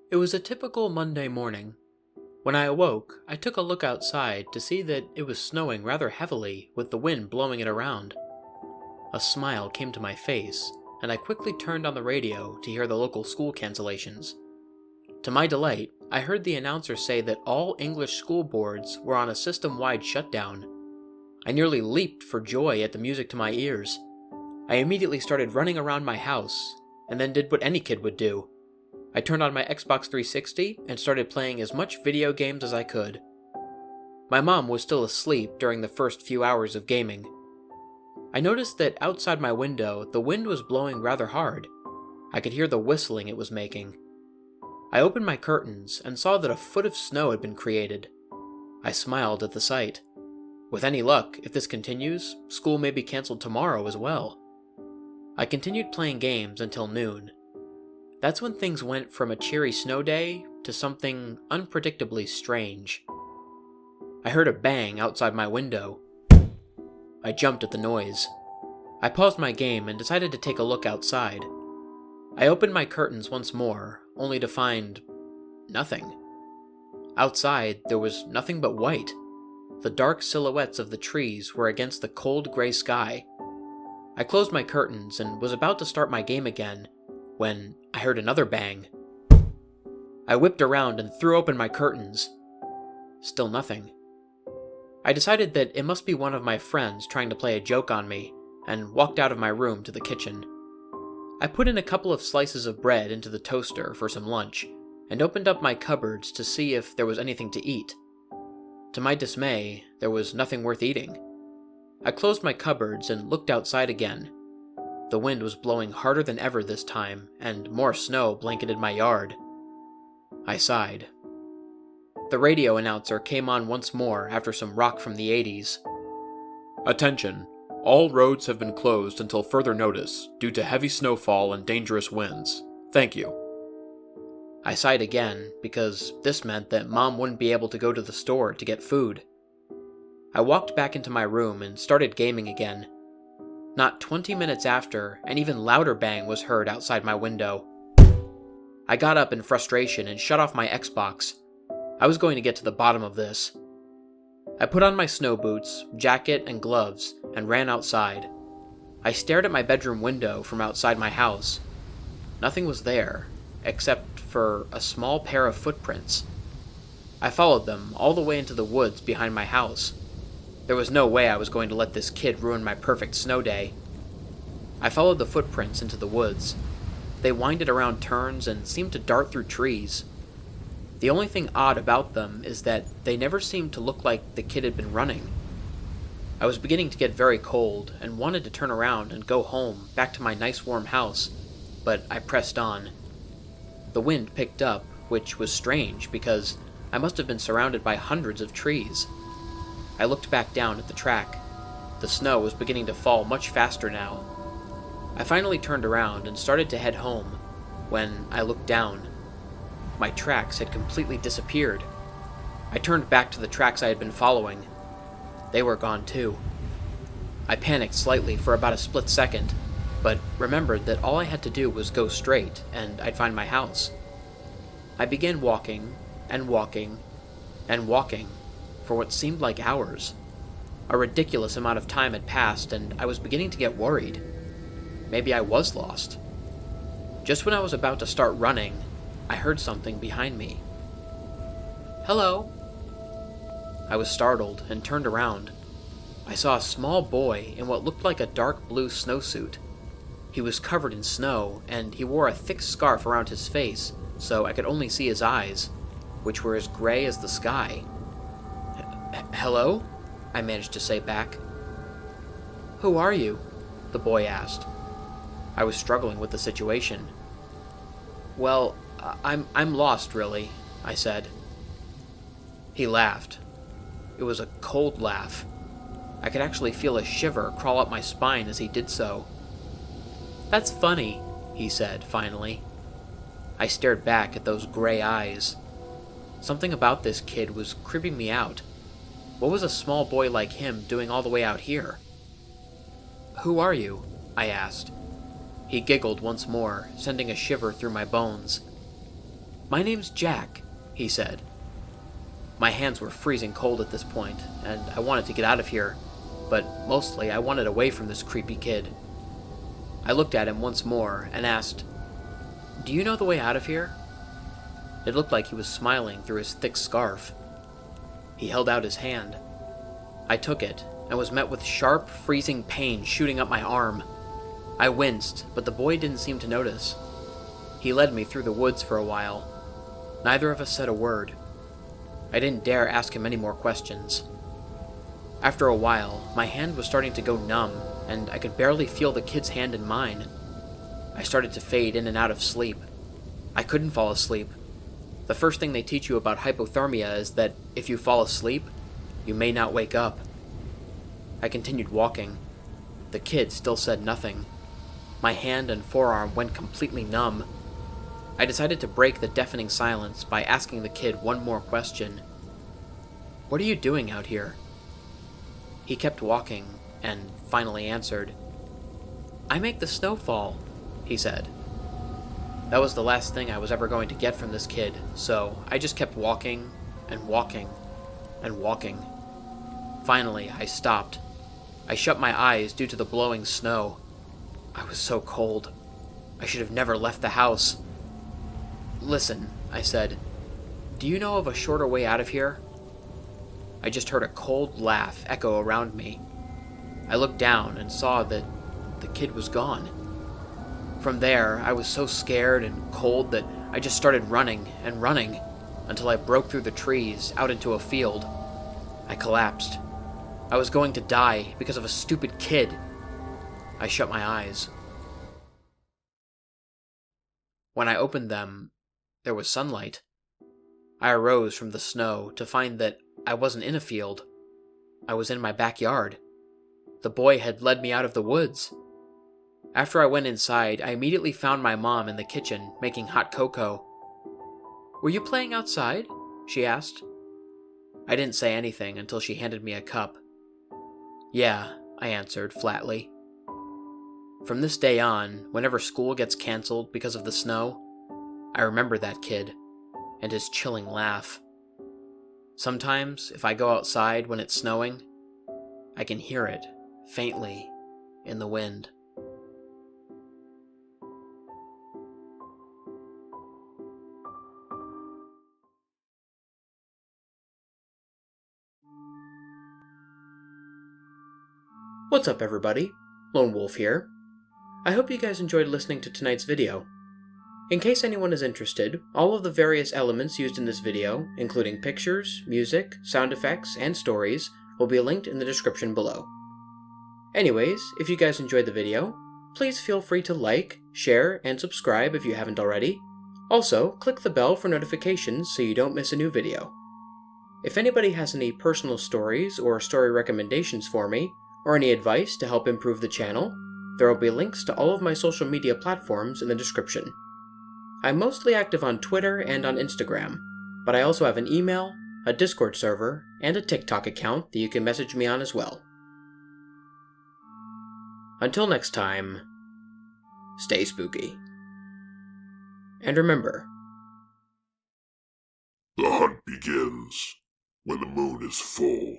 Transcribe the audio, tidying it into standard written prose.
It was a typical Monday morning. When I awoke, I took a look outside to see that it was snowing rather heavily with the wind blowing it around. A smile came to my face, and I quickly turned on the radio to hear the local school cancellations. To my delight, I heard the announcer say that all English school boards were on a system-wide shutdown. I nearly leaped for joy at the music to my ears. I immediately started running around my house, and then did what any kid would do. I turned on my Xbox 360 and started playing as much video games as I could. My mom was still asleep during the first few hours of gaming. I noticed that outside my window, the wind was blowing rather hard. I could hear the whistling it was making. I opened my curtains and saw that a foot of snow had been created. I smiled at the sight. With any luck, if this continues, school may be canceled tomorrow as well. I continued playing games until noon. That's when things went from a cheery snow day to something unpredictably strange. I heard a bang outside my window. I jumped at the noise. I paused my game and decided to take a look outside. I opened my curtains once more, only to find nothing. Outside, there was nothing but white. The dark silhouettes of the trees were against the cold gray sky. I closed my curtains and was about to start my game again, when I heard another bang. I whipped around and threw open my curtains. Still nothing. I decided that it must be one of my friends trying to play a joke on me, and walked out of my room to the kitchen. I put in a couple of slices of bread into the toaster for some lunch, and opened up my cupboards to see if there was anything to eat. To my dismay, there was nothing worth eating. I closed my cupboards and looked outside again. The wind was blowing harder than ever this time, and more snow blanketed my yard. I sighed. The radio announcer came on once more after some rock from the 80s. Attention! All roads have been closed until further notice due to heavy snowfall and dangerous winds. Thank you. I sighed again, because this meant that Mom wouldn't be able to go to the store to get food. I walked back into my room and started gaming again. Not 20 minutes after, an even louder bang was heard outside my window. I got up in frustration and shut off my Xbox. I was going to get to the bottom of this. I put on my snow boots, jacket, and gloves, and ran outside. I stared at my bedroom window from outside my house. Nothing was there, except for a small pair of footprints. I followed them all the way into the woods behind my house. There was no way I was going to let this kid ruin my perfect snow day. I followed the footprints into the woods. They winded around turns and seemed to dart through trees. The only thing odd about them is that they never seemed to look like the kid had been running. I was beginning to get very cold and wanted to turn around and go home, back to my nice warm house, but I pressed on. The wind picked up, which was strange because I must have been surrounded by hundreds of trees. I looked back down at the track. The snow was beginning to fall much faster now. I finally turned around and started to head home, when I looked down. My tracks had completely disappeared. I turned back to the tracks I had been following. They were gone too. I panicked slightly for about a split second, but remembered that all I had to do was go straight, and I'd find my house. I began walking, and walking, and walking, for what seemed like hours. A ridiculous amount of time had passed, and I was beginning to get worried. Maybe I was lost. Just when I was about to start running, I heard something behind me. Hello? I was startled and turned around. I saw a small boy in what looked like a dark blue snowsuit. He was covered in snow, and he wore a thick scarf around his face, so I could only see his eyes, which were as gray as the sky. Hello? I managed to say back. Who are you? The boy asked. I was struggling with the situation. Well, I'm lost, really, I said. He laughed. It was a cold laugh. I could actually feel a shiver crawl up my spine as he did so. That's funny, he said, finally. I stared back at those gray eyes. Something about this kid was creeping me out. What was a small boy like him doing all the way out here? Who are you? I asked. He giggled once more, sending a shiver through my bones. "My name's Jack," he said. My hands were freezing cold at this point, and I wanted to get out of here, but mostly I wanted away from this creepy kid. I looked at him once more and asked, "Do you know the way out of here?" It looked like he was smiling through his thick scarf. He held out his hand. I took it and was met with sharp, freezing pain shooting up my arm. I winced, but the boy didn't seem to notice. He led me through the woods for a while. Neither of us said a word. I didn't dare ask him any more questions. After a while, my hand was starting to go numb, and I could barely feel the kid's hand in mine. I started to fade in and out of sleep. I couldn't fall asleep. The first thing they teach you about hypothermia is that if you fall asleep, you may not wake up. I continued walking. The kid still said nothing. My hand and forearm went completely numb. I decided to break the deafening silence by asking the kid one more question. "What are you doing out here?" He kept walking, and finally answered. "I make the snow fall," he said. That was the last thing I was ever going to get from this kid, so I just kept walking, and walking, and walking. Finally, I stopped. I shut my eyes due to the blowing snow. I was so cold. I should have never left the house. "Listen," I said, "do you know of a shorter way out of here?" I just heard a cold laugh echo around me. I looked down and saw that the kid was gone. From there, I was so scared and cold that I just started running and running until I broke through the trees out into a field. I collapsed. I was going to die because of a stupid kid. I shut my eyes. When I opened them, there was sunlight. I arose from the snow to find that I wasn't in a field. I was in my backyard. The boy had led me out of the woods. After I went inside, I immediately found my mom in the kitchen making hot cocoa. "Were you playing outside?" she asked. I didn't say anything until she handed me a cup. "Yeah," I answered flatly. From this day on, whenever school gets canceled because of the snow, I remember that kid and his chilling laugh. Sometimes, if I go outside when it's snowing, I can hear it faintly in the wind. What's up, everybody? Lone Wolf here. I hope you guys enjoyed listening to tonight's video. In case anyone is interested, all of the various elements used in this video, including pictures, music, sound effects, and stories, will be linked in the description below. Anyways, if you guys enjoyed the video, please feel free to like, share, and subscribe if you haven't already. Also, click the bell for notifications so you don't miss a new video. If anybody has any personal stories or story recommendations for me, or any advice to help improve the channel, there will be links to all of my social media platforms in the description. I'm mostly active on Twitter and on Instagram, but I also have an email, a Discord server, and a TikTok account that you can message me on as well. Until next time, stay spooky. And remember, the hunt begins when the moon is full.